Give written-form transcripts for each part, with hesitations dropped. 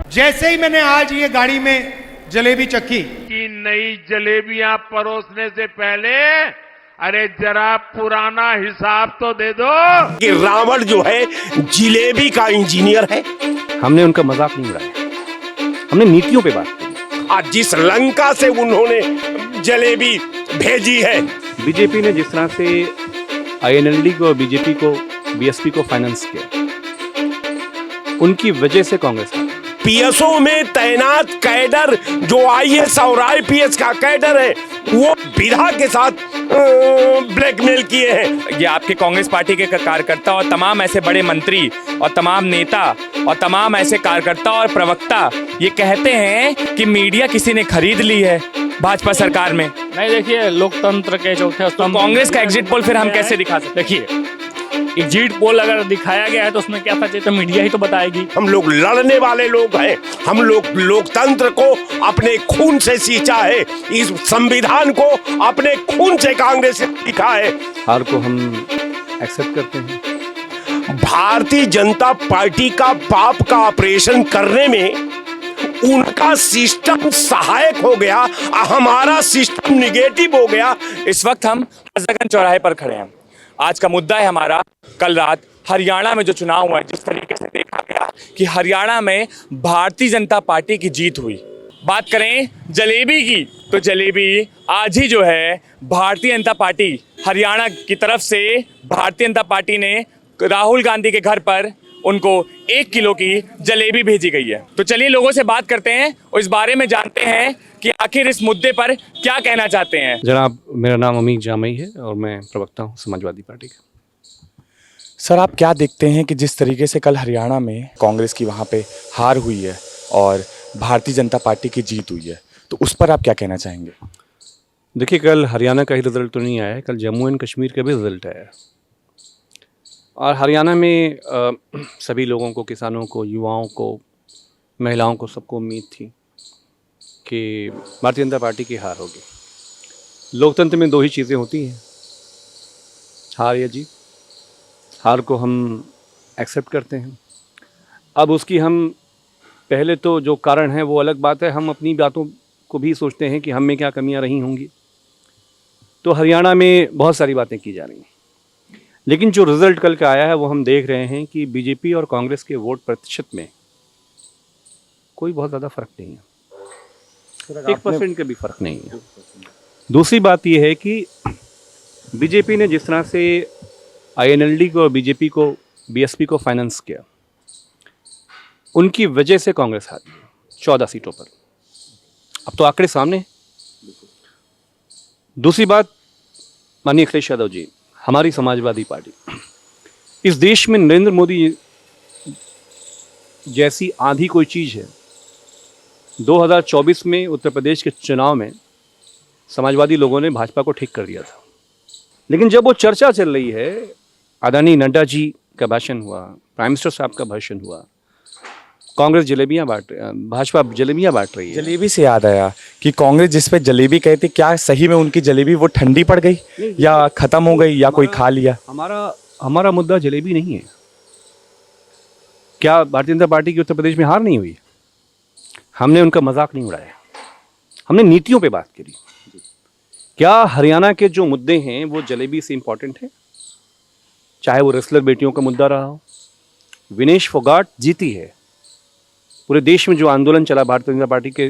जैसे ही मैंने आज ये गाड़ी में जलेबी चखी कि नई जलेबियां परोसने से पहले अरे जरा पुराना हिसाब तो दे दो कि रावण जो है जिलेबी का इंजीनियर है। हमने उनका मजाक नहीं उड़ाया, हमने नीतियों पे बात की। आज जिस लंका से उन्होंने जलेबी भेजी है, बीजेपी ने जिस तरह से आईएनएलडी को, बीजेपी को, बीएसपी को फाइनेंस किया, उनकी वजह से कांग्रेस हारी। पीएसओ में तैनात कैडर जो आईएएस और आईपीएस का कैडर है, वो विधा के साथ ब्लैकमेल किए हैं। ये आपके कांग्रेस पार्टी के कार्यकर्ता और तमाम ऐसे बड़े मंत्री और तमाम नेता और तमाम ऐसे कार्यकर्ता और प्रवक्ता ये कहते हैं कि मीडिया किसी ने खरीद ली है भाजपा सरकार में। नहीं, देखिए, लोकतंत्र के चौथे तो कांग्रेस का एग्जिट पोल फिर हम कैसे दिखा सकते? देखिए, एग्जिट पोल अगर दिखाया गया है तो उसमें क्या था, तो मीडिया ही तो बताएगी। हम लोग लड़ने वाले लोग हैं, हम लोग लोकतंत्र को अपने खून से सींचा है, इस संविधान को अपने खून से कांग्रेस ने सीखा है। हार को हम एक्सेप्ट करते हैं। भारतीय जनता पार्टी का पाप का ऑपरेशन करने में उनका सिस्टम सहायक हो गया, हमारा सिस्टम निगेटिव हो गया। इस वक्त हम हजरतगंज चौराहे पर खड़े हैं। आज का मुद्दा है हमारा कल रात हरियाणा में जो चुनाव हुआ है, जिस तरीके से देखा गया कि हरियाणा में भारतीय जनता पार्टी की जीत हुई। बात करें जलेबी की, तो जलेबी आज ही जो है भारतीय जनता पार्टी हरियाणा की तरफ से भारतीय जनता पार्टी ने राहुल गांधी के घर पर उनको 1 किलो की जलेबी भेजी गई है। तो चलिए लोगों से बात करते हैं और इस बारे में जानते हैं कि आखिर इस मुद्दे पर क्या कहना चाहते हैं। जनाब, मेरा नाम अमीर जामई है और मैं प्रवक्ता हूँ समाजवादी पार्टी का। सर, आप क्या देखते हैं कि जिस तरीके से कल हरियाणा में कांग्रेस की वहाँ पे हार हुई है और भारतीय जनता पार्टी की जीत हुई है, तो उस पर आप क्या कहना चाहेंगे? देखिए, कल हरियाणा का ही रिजल्ट तो नहीं आया है, कल जम्मू एंड कश्मीर का भी रिजल्ट आया है। और हरियाणा में सभी लोगों को, किसानों को, युवाओं को, महिलाओं को, सबको उम्मीद थी कि भारतीय जनता पार्टी की हार होगी। लोकतंत्र में 2 ही चीज़ें होती हैं, हार या जीत। हार को हम एक्सेप्ट करते हैं। अब उसकी हम पहले तो जो कारण है वो अलग बात है, हम अपनी बातों को भी सोचते हैं कि हम में क्या कमियां रही होंगी। तो हरियाणा में बहुत सारी बातें की जा रही हैं, लेकिन जो रिज़ल्ट कल का आया है वो हम देख रहे हैं कि बीजेपी और कांग्रेस के वोट प्रतिशत में कोई बहुत ज़्यादा फ़र्क नहीं है, 1% का भी फ़र्क नहीं है। दूसरी बात यह है कि बीजेपी ने जिस तरह से आईएनएलडी को, बीजेपी को, बीएसपी को फाइनेंस किया, उनकी वजह से कांग्रेस हारी 14 सीटों पर। अब तो आंकड़े सामने हैं। दूसरी बात, माननीय अखिलेश यादव जी, हमारी समाजवादी पार्टी इस देश में नरेंद्र मोदी जैसी आंधी कोई चीज़ है। 2024 में उत्तर प्रदेश के चुनाव में समाजवादी लोगों ने भाजपा को ठीक कर दिया था, लेकिन जब वो चर्चा चल रही है, आदरणीय नड्डा जी का भाषण हुआ, प्राइम मिनिस्टर साहब का भाषण हुआ, कांग्रेस जलेबियां बांट, भाजपा जलेबियां बांट रही है। जलेबी से याद आया कि कांग्रेस जिस पे जलेबी कहती, क्या सही में उनकी जलेबी वो ठंडी पड़ गई या खत्म हो गई या कोई खा लिया? हमारा मुद्दा जलेबी नहीं है। क्या भारतीय जनता पार्टी की उत्तर प्रदेश में हार नहीं हुई? हमने उनका मजाक नहीं उड़ाया, हमने नीतियों पे बात करी। क्या हरियाणा के जो मुद्दे हैं वो जलेबी से इंपॉर्टेंट है? चाहे वो रेसलर बेटियों का मुद्दा रहा हो, विनेश फोगाट जीती है। पूरे देश में जो आंदोलन चला भारतीय जनता पार्टी के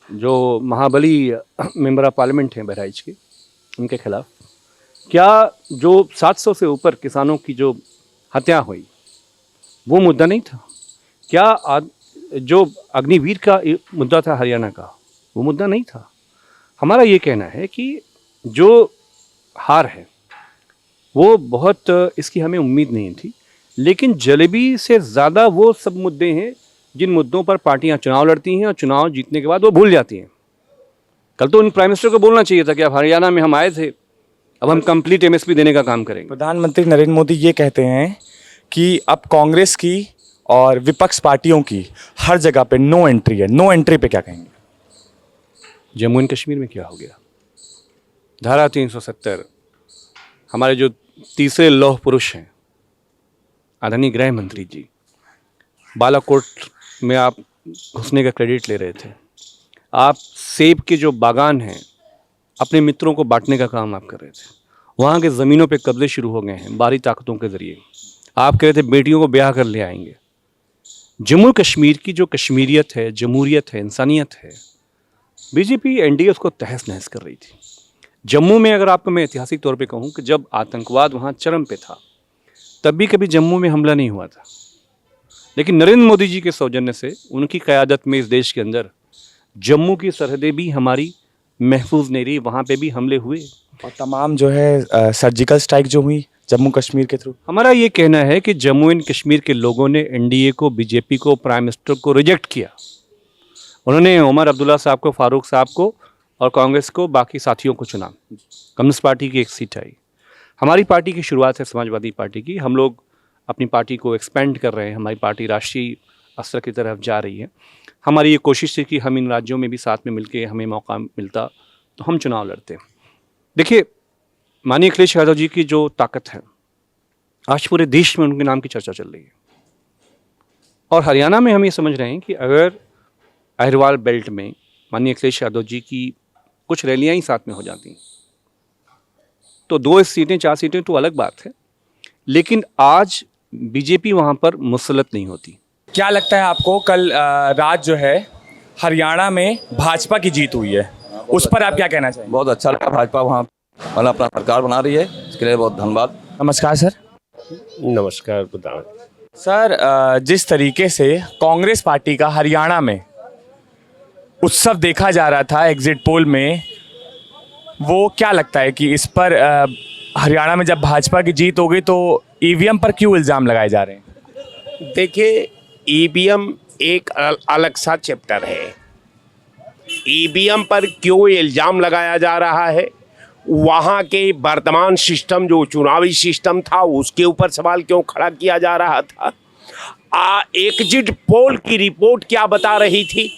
जो महाबली मेंबर ऑफ पार्लियामेंट हैं बहराइच के, उनके खिलाफ, क्या जो 700 से ऊपर किसानों की जो हत्या हुई वो मुद्दा नहीं था? क्या जो अग्निवीर का मुद्दा था हरियाणा का, वो मुद्दा नहीं था? हमारा ये कहना है कि जो हार है वो बहुत, इसकी हमें उम्मीद नहीं थी, लेकिन जलेबी से ज़्यादा वो सब मुद्दे हैं जिन मुद्दों पर पार्टियां चुनाव लड़ती हैं और चुनाव जीतने के बाद वो भूल जाती हैं। कल तो उन प्राइम मिनिस्टर को बोलना चाहिए था कि अब हरियाणा में हम आए थे, अब हम कंप्लीट एमएसपी देने का काम करेंगे। प्रधानमंत्री नरेंद्र मोदी ये कहते हैं कि अब कांग्रेस की और विपक्ष पार्टियों की हर जगह पे नो एंट्री है। नो एंट्री पे क्या कहेंगे? जम्मू एंड कश्मीर में क्या हो गया? धारा 370, हमारे जो तीसरे लौह पुरुष हैं आदरणीय गृह मंत्री जी, बालाकोट में आप घुसने का क्रेडिट ले रहे थे। आप सेब के जो बागान हैं अपने मित्रों को बांटने का काम आप कर रहे थे। वहाँ के ज़मीनों पे कब्जे शुरू हो गए हैं बाहरी ताकतों के ज़रिए। आप कह रहे थे बेटियों को ब्याह कर ले आएंगे। जम्मू कश्मीर की जो कश्मीरियत है, जमहूरियत है, इंसानियत है, बीजेपी एनडीए उसको तहस नहस कर रही थी। जम्मू में अगर आपको मैं ऐतिहासिक तौर पे कहूँ कि जब आतंकवाद वहाँ चरम पे था तब भी कभी जम्मू में हमला नहीं हुआ था, लेकिन नरेंद्र मोदी जी के सौजन्य से, उनकी क़यादत में इस देश के अंदर जम्मू की सरहदें भी हमारी महफूज नहीं रही, वहाँ पे भी हमले हुए। और तमाम जो है सर्जिकल स्ट्राइक जो हुई जम्मू कश्मीर के थ्रू। हमारा ये कहना है कि जम्मू एंड कश्मीर के लोगों ने एनडीए को, बीजेपी को, प्राइम मिनिस्टर को रिजेक्ट किया। उन्होंने उमर अब्दुल्ला साहब को, फारूक साहब को और कांग्रेस को, बाकी साथियों को चुना। कम्युनिस्ट पार्टी की एक सीट आई। हमारी पार्टी की शुरुआत है समाजवादी पार्टी की। हम लोग अपनी पार्टी को एक्सपेंड कर रहे हैं। हमारी पार्टी राष्ट्रीय स्तर की तरफ जा रही है। हमारी ये कोशिश थी कि हम इन राज्यों में भी साथ में मिलके हमें मौका मिलता तो हम चुनाव लड़ते। देखिए, माननीय अखिलेश यादव जी की जो ताकत है, आज पूरे देश में उनके नाम की चर्चा चल रही है। और हरियाणा में हम ये समझ रहे हैं कि अगर अहिरवाल बेल्ट में माननीय अखिलेश यादव जी की कुछ रैलियां ही साथ में हो जाती तो 2 सीटें 4 सीटें तो अलग बात है, लेकिन आज बीजेपी वहां पर मुसलत नहीं होती। क्या लगता है आपको कल रात जो है हरियाणा में भाजपा की जीत हुई है, उस पर आप क्या कहना चाहेंगे? बहुत अच्छा लगा। भाजपा वहाँ मतलब अपना सरकार बना रही है, इसके लिए बहुत धन्यवाद। नमस्कार सर। नमस्कार प्रधान। सर, जिस तरीके से कांग्रेस पार्टी का हरियाणा में उत्सव देखा जा रहा था एग्जिट पोल में, वो क्या लगता है कि इस पर हरियाणा में जब भाजपा की जीत हो गई तो ईवीएम पर क्यों इल्ज़ाम लगाए जा रहे हैं? देखिए, ईवीएम एक अलग सा चैप्टर है। ईवीएम पर क्यों इल्ज़ाम लगाया जा रहा है, वहाँ के वर्तमान सिस्टम जो चुनावी सिस्टम था उसके ऊपर सवाल क्यों खड़ा किया जा रहा था। एग्जिट पोल की रिपोर्ट क्या बता रही थी?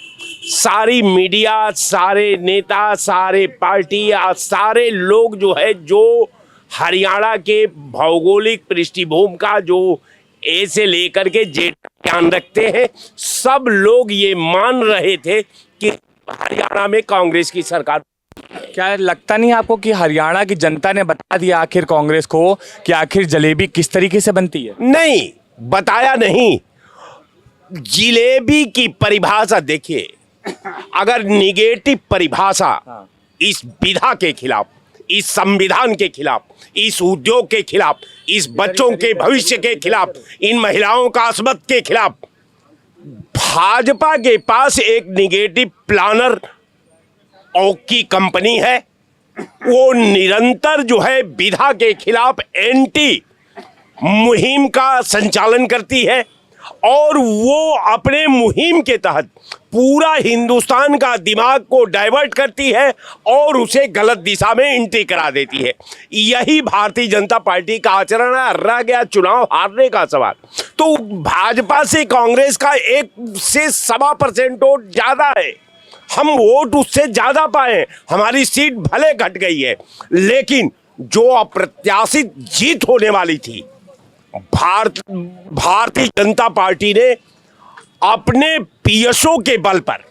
सारी मीडिया, सारे नेता, सारे पार्टी, सारे लोग जो है, जो हरियाणा के भौगोलिक पृष्ठभूमि का जो ए से लेकर के जेड ध्यान रखते हैं, सब लोग ये मान रहे थे कि हरियाणा में कांग्रेस की सरकार। क्या लगता नहीं आपको कि हरियाणा की जनता ने बता दिया आखिर कांग्रेस को कि आखिर जलेबी किस तरीके से बनती है? नहीं बताया नहीं। जलेबी की परिभाषा देखिए, अगर निगेटिव परिभाषा इस विधा के खिलाफ, इस संविधान के खिलाफ, इस उद्योग के खिलाफ, इस बच्चों के भविष्य के खिलाफ, इन महिलाओं का अस्मत के खिलाफ, भाजपा के पास एक निगेटिव प्लानर की कंपनी है। वो निरंतर जो है विधा के खिलाफ एंटी मुहिम का संचालन करती है और वो अपने मुहिम के तहत पूरा हिंदुस्तान का दिमाग को डाइवर्ट करती है और उसे गलत दिशा में एंट्री करा देती है। यही भारतीय जनता पार्टी का आचरण है। रह गया चुनाव हारने का सवाल, तो भाजपा से कांग्रेस का 1 से 1.25% वोट ज्यादा है। हम वोट उससे ज्यादा पाए, हमारी सीट भले घट गई है, लेकिन जो अप्रत्याशित जीत होने वाली थी, भारतीय जनता पार्टी ने अपने पीएसओ के बल पर,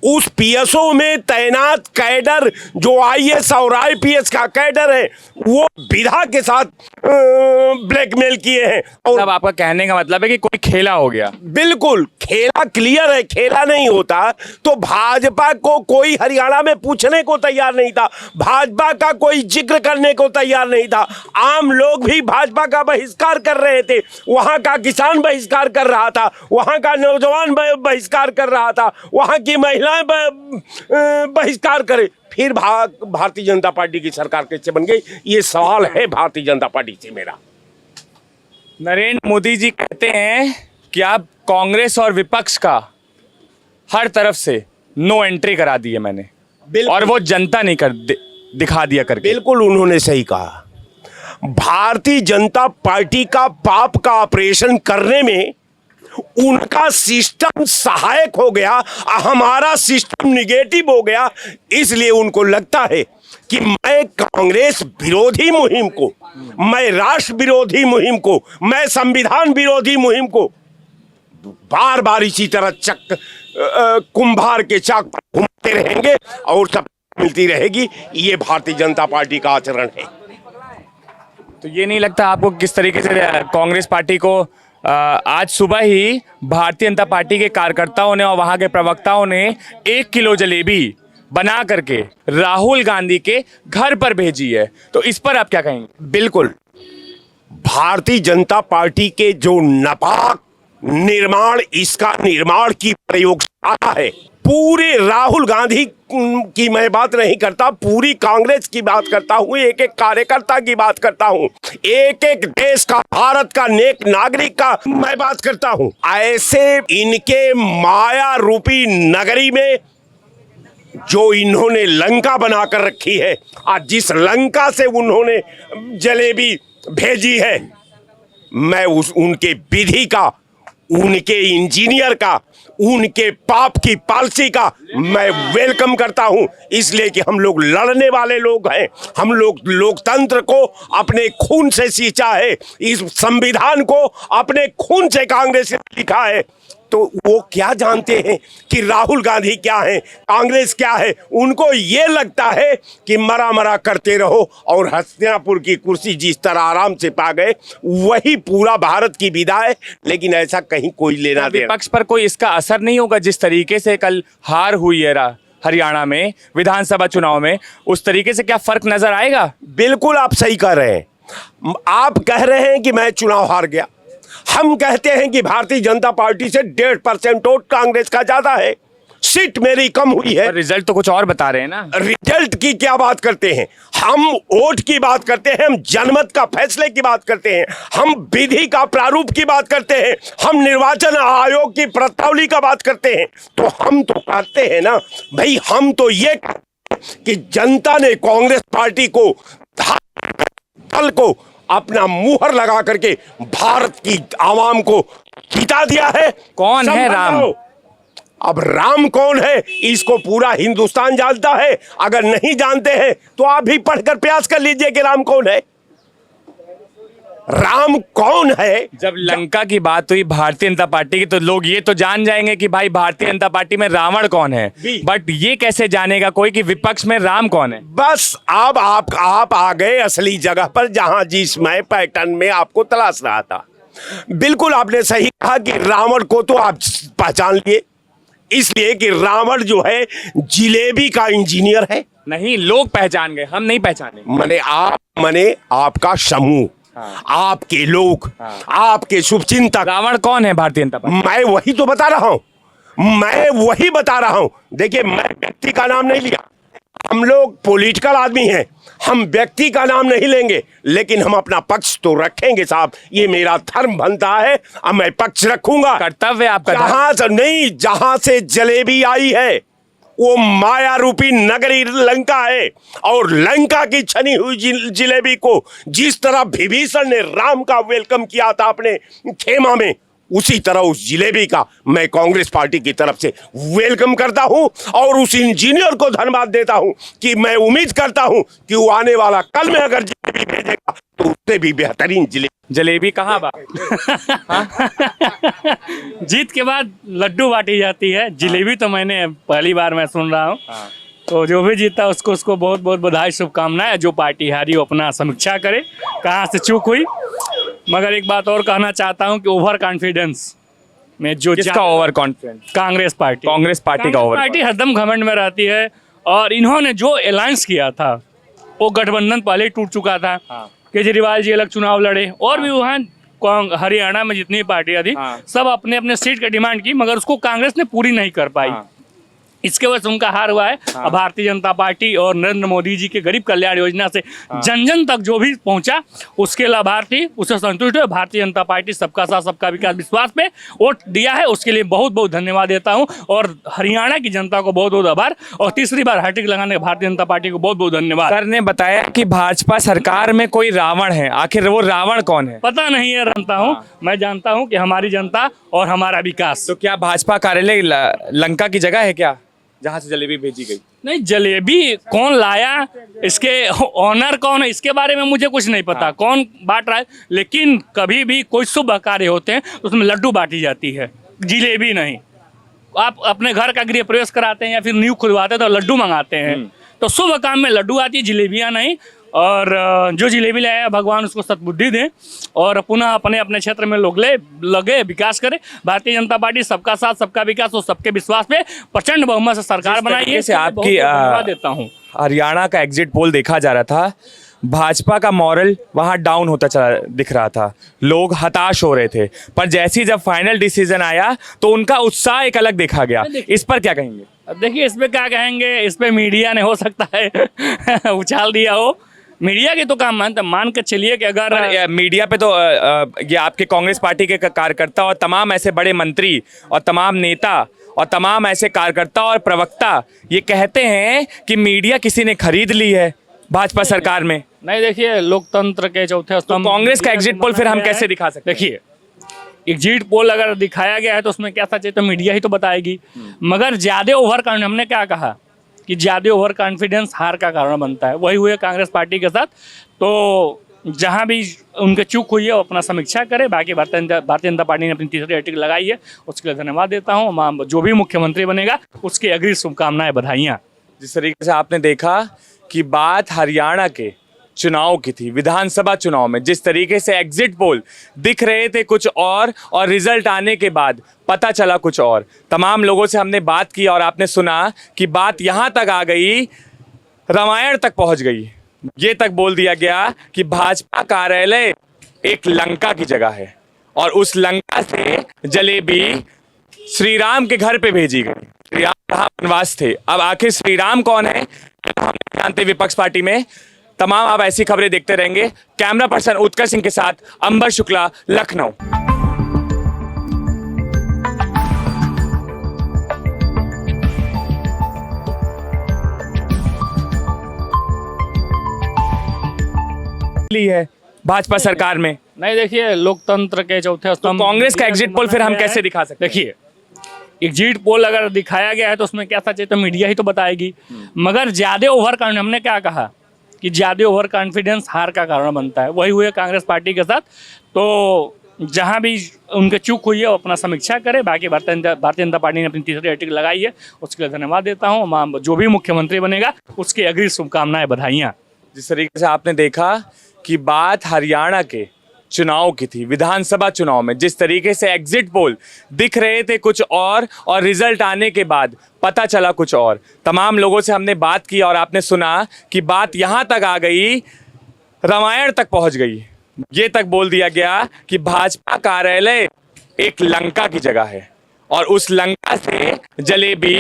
उस पीएसओ में तैनात कैडर जो आईएएस और आईपीएस का कैडर है, वो विधा के साथ ब्लैकमेल किए हैं। और अब आपका कहने का मतलब है कि कोई खेला हो गया? बिल्कुल, खेला क्लियर है। खेला नहीं होता तो भाजपा को कोई हरियाणा में पूछने को तैयार नहीं था, भाजपा का कोई जिक्र करने को तैयार नहीं था। आम लोग भी भाजपा का बहिष्कार कर रहे थे, वहां का किसान बहिष्कार कर रहा था, वहां का नौजवान बहिष्कार कर रहा था, वहां की महिलाएं बहिष्कार करे। फिर भारतीय जनता पार्टी की सरकार कैसे बन गई, ये सवाल है भारतीय जनता पार्टी से मेरा। नरेंद्र मोदी जी कहते हैं कि आप कांग्रेस और विपक्ष का हर तरफ से नो एंट्री करा दी है मैंने, और वो जनता नहीं दिखा दिया करके। बिल्कुल, उन्होंने सही कहा। भारतीय जनता पार्टी का पाप का ऑपरेशन करने में उनका सिस्टम सहायक हो गया, हमारा सिस्टम निगेटिव हो गया। इसलिए उनको लगता है कि मैं कांग्रेस विरोधी मुहिम को, मैं राष्ट्र विरोधी मुहिम को, मैं संविधान विरोधी मुहिम को बार बार इसी तरह कुंभार के चाक पर घूमते रहेंगे और सब मिलती रहेगी। ये भारतीय जनता पार्टी का आचरण है। तो ये नहीं लगता आपको किस तरीके से कांग्रेस पार्टी को आज सुबह ही भारतीय जनता पार्टी के कार्यकर्ताओं ने और वहां के प्रवक्ताओं ने 1 किलो जलेबी बना करके राहुल गांधी के घर पर भेजी है, तो इस पर आप क्या कहेंगे? बिल्कुल, भारतीय जनता पार्टी के जो नापाक निर्माण, इसका निर्माण की प्रयोगशाला है। पूरे राहुल गांधी की मैं बात नहीं करता, पूरी कांग्रेस की बात करता हूं, एक एक कार्यकर्ता की बात करता हूं, एक एक देश का, भारत का नेक नागरिक का मैं बात करता हूं। ऐसे इनके माया रूपी नगरी में जो इन्होंने लंका बनाकर रखी है, आज जिस लंका से उन्होंने जलेबी भेजी है, मैं उनके विधि का, उनके इंजीनियर का, उनके पाप की पॉलिसी का मैं वेलकम करता हूं। इसलिए कि हम लोग लड़ने वाले लोग हैं, हम लोग लोकतंत्र को अपने खून से सींचा है, इस संविधान को अपने खून से कांग्रेस ने लिखा है। तो वो क्या जानते हैं कि राहुल गांधी क्या है, कांग्रेस क्या है? उनको ये लगता है कि मरा मरा करते रहो और हस्तिनापुर की कुर्सी जिस तरह आराम से पा गए वही पूरा भारत की विदा है। लेकिन ऐसा कहीं कोई लेना देना, विपक्ष पर कोई इसका असर नहीं होगा? जिस तरीके से कल हार हुई है हरियाणा में विधानसभा चुनाव में, उस तरीके से क्या फर्क नजर आएगा? बिल्कुल आप सही कह रहे हैं। आप कह रहे हैं कि मैं चुनाव हार गया, हम कहते हैं कि भारतीय जनता पार्टी से 1.5% वोट कांग्रेस का ज्यादा है, सीट मेरी कम हुई है। रिजल्ट तो कुछ और बता रहे हैं ना। रिजल्ट की क्या बात करते हैं हम? वोट की बात करते हैं, हम जनमत का फैसले की बात करते हैं, हम विधि का प्रारूप की बात करते हैं, हम निर्वाचन आयोग की प्रस्तावली का बात करते हैं। तो हम तो कहते हैं ना भाई, हम तो ये कि जनता ने कांग्रेस पार्टी को, दल को अपना मुहर लगा करके भारत की आवाम को जिता दिया है। कौन है राम? अब राम कौन है इसको पूरा हिंदुस्तान जानता है। अगर नहीं जानते हैं तो आप भी पढ़कर प्रयास कर लीजिए कि राम कौन है। राम कौन है? जब लंका की बात हुई भारतीय जनता पार्टी की, तो लोग ये तो जान जाएंगे कि भाई भारतीय जनता पार्टी में रावण कौन है, बट ये कैसे जानेगा कोई कि विपक्ष में राम कौन है? बस अब आप आ गए असली जगह पर, जहां जिस मैं पैटर्न में आपको तलाश रहा था। बिल्कुल आपने सही कहा कि रावण को तो आप पहचान लिए, इसलिए कि रावण जो है जिलेबी का इंजीनियर है। नहीं, लोग पहचान गए, हम नहीं पहचाने। मने आपका समूह, आपके लोग, आपके शुभचिंतक। रावण कौन है भारतीय जनता पार्टी? मैं वही तो बता रहा हूं, देखिए मैं व्यक्ति का नाम नहीं लिया, हम लोग पॉलिटिकल आदमी हैं, हम व्यक्ति का नाम नहीं लेंगे, लेकिन हम अपना पक्ष तो रखेंगे साहब। ये मेरा धर्म बनता है, अब मैं पक्ष रखूंगा। कर्तव्य आपका। जहां से जलेबी आई है वो माया रूपी नगरी लंका है, और लंका की छनी हुई जिलेबी को जिस तरह विभीषण ने राम का वेलकम किया था अपने खेमा में, उसी तरह उस जिलेबी का मैं कांग्रेस पार्टी की तरफ से वेलकम करता हूं और उस इंजीनियर को धन्यवाद देता हूं कि मैं उम्मीद करता हूं कि वो आने वाला कल में अगर जिलेबी भेजेगा तो उससे भी बेहतरीन जलेबी कहाँ बा? जीत के बाद लड्डू बांटी जाती है, जलेबी तो मैंने पहली बार मैं सुन रहा हूँ। तो जो भी जीता उसको बहुत बहुत बधाई, शुभकामनाएं। जो पार्टी हारी वो अपना समीक्षा करे कहाँ से चूक हुई। मगर एक बात और कहना चाहता हूँ कि ओवर कॉन्फिडेंस में जो किसका ओवर कॉन्फिडेंस? कांग्रेस पार्टी का ओवर। पार्टी हरदम घमंड में रहती है, और इन्होंने जो अलायंस किया था वो गठबंधन पहले ही टूट चुका था। केजरीवाल जी अलग चुनाव लड़े, और भी वहाँ हरियाणा में जितनी पार्टियां थी सब अपने अपने सीट की डिमांड की, मगर उसको कांग्रेस ने पूरी नहीं कर पाई। इसके वजह से उनका हार हुआ है। भारतीय जनता पार्टी और नरेंद्र मोदी जी के गरीब कल्याण योजना से जन जन तक जो भी पहुंचा उसके लाभार्थी उससे संतुष्ट है। भारतीय जनता पार्टी सबका साथ सबका विकास विश्वास पे वोट दिया है, उसके लिए बहुत बहुत धन्यवाद देता हूं, और हरियाणा की जनता को बहुत बहुत आभार, और तीसरी बार हैट्रिक लगाने भारतीय जनता पार्टी को बहुत बहुत धन्यवाद। सर ने बताया कि भाजपा सरकार में कोई रावण है, आखिर वो रावण कौन है? पता नहीं है, जानता हूँ मैं जानता हूँ कि हमारी जनता और हमारा विकास। तो क्या भाजपा कार्यालय लंका की जगह है क्या, जहां से जलेबी भेजी गई? नहीं, जलेबी कौन लाया, इसके ऑनर कौन है, इसके बारे में मुझे कुछ नहीं पता। कौन बांट रहा है, लेकिन कभी भी कोई शुभ कार्य होते हैं तो उसमें लड्डू बांटी जाती है। जिलेबी नहीं। आप अपने घर का गृह प्रवेश कराते हैं या फिर न्यू खुलवाते हैं तो लड्डू मंगाते हैं, तो शुभ काम में लड्डू आती है, जिलेबियाँ नहीं। और जो जिलेबी लाया भगवान उसको सद्बुद्धि दें और पुनः अपने अपने क्षेत्र में लोग लगे विकास करें। भारतीय जनता पार्टी सबका साथ सबका विकास और सबके विश्वास पे प्रचंड बहुमत से सरकार बनाई है। से आपकी धन्यवाद देता हूँ। हरियाणा का एग्जिट पोल देखा जा रहा था, भाजपा का मॉरल वहां डाउन होता चला दिख रहा था, लोग हताश हो रहे थे, पर जैसे ही जब फाइनल डिसीजन आया तो उनका उत्साह एक अलग देखा गया। इस पर क्या कहेंगे? देखिए, इस पे क्या कहेंगे, इस पे मीडिया ने हो सकता है उछाल दिया हो, मीडिया की तो काम मान के चलिए कि अगर मीडिया पे तो ये आपके कांग्रेस पार्टी के कार्यकर्ता और तमाम ऐसे बड़े मंत्री और तमाम नेता और तमाम ऐसे कार्यकर्ता और प्रवक्ता ये कहते हैं कि मीडिया किसी ने खरीद ली है भाजपा सरकार में। नहीं, देखिए, लोकतंत्र के चौथे स्तंभ कांग्रेस का एग्जिट पोल फिर हम कैसे दिखा सकते हैं? देखिए, एग्जिट पोल अगर दिखाया गया है तो उसमें क्या सच है तो मीडिया ही तो बताएगी। मगर ज्यादा ओवर हमने क्या कहा कि ज्यादा ओवर कॉन्फिडेंस हार का कारण बनता है, वही हुए कांग्रेस पार्टी के साथ। तो जहां भी उनके चूक हुई है वो अपना समीक्षा करे। बाकी भारतीय जनता पार्टी ने अपनी तीसरी हैट्रिक लगाई है, उसके लिए धन्यवाद देता हूँ। जो भी मुख्यमंत्री बनेगा उसकी अग्रिम शुभकामनाएं, बधाइयाँ। जिस तरीके से आपने देखा कि बात हरियाणा के चुनाव की थी, विधानसभा चुनाव में जिस तरीके से एग्जिट पोल दिख रहे थे कुछ और रिजल्ट आने के बाद पता चला कुछ और। तमाम लोगों से हमने बात की और आपने सुना कि बात यहाँ तक आ गई, रामायण तक पहुँच गई। ये तक बोल दिया गया कि भाजपा कार्यालय एक लंका की जगह है और उस लंका से जलेबी श्री राम के घर पे भेजी गई। श्री राम कहाँ वनवास थे, अब आखिर श्री राम कौन है हम जानते विपक्ष पार्टी में। तमाम आप ऐसी खबरें देखते रहेंगे। कैमरा पर्सन उत्कर्ष सिंह के साथ अंबर शुक्ला, लखनऊ। है भाजपा सरकार में। नहीं, देखिए, लोकतंत्र के चौथे स्तंभ कांग्रेस का एग्जिट पोल फिर हम कैसे दिखा सकते हैं? देखिए, एग्जिट पोल अगर दिखाया गया है तो उसमें क्या सच है तो मीडिया ही तो बताएगी। मगर ज्यादा ओवर हमने क्या कहा कि ज्यादा ओवर कॉन्फिडेंस हार का कारण बनता है, वही हुए कांग्रेस पार्टी के साथ। तो जहां भी उनके चूक हुई है वो अपना समीक्षा करे। बाकी भारतीय जनता पार्टी ने अपनी तीसरी हैट्रिक लगाई है, उसके लिए धन्यवाद देता हूँ। जो भी मुख्यमंत्री बनेगा उसकी अग्रिम शुभकामनाएं, बधाइयाँ। जिस तरीके से आपने देखा कि बात हरियाणा के चुनाव की थी, विधानसभा चुनाव में जिस तरीके से एग्जिट पोल दिख रहे थे कुछ और रिजल्ट आने के बाद पता चला कुछ और। तमाम लोगों से हमने बात की और आपने सुना कि बात यहाँ तक आ गई, रामायण तक पहुँच गई। ये तक बोल दिया गया कि भाजपा कार्यालय एक लंका की जगह है और उस लंका से जलेबी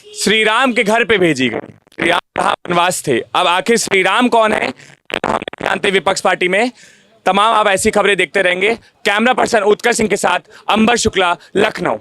श्री राम के घर पे भेजी गई। श्री राम कहाँ वनवास थे, अब आखिर श्री राम कौन है हम जानते विपक्ष पार्टी में। तमाम आप ऐसी खबरें देखते रहेंगे। कैमरा पर्सन उत्कर्ष सिंह के साथ अंबर शुक्ला, लखनऊ।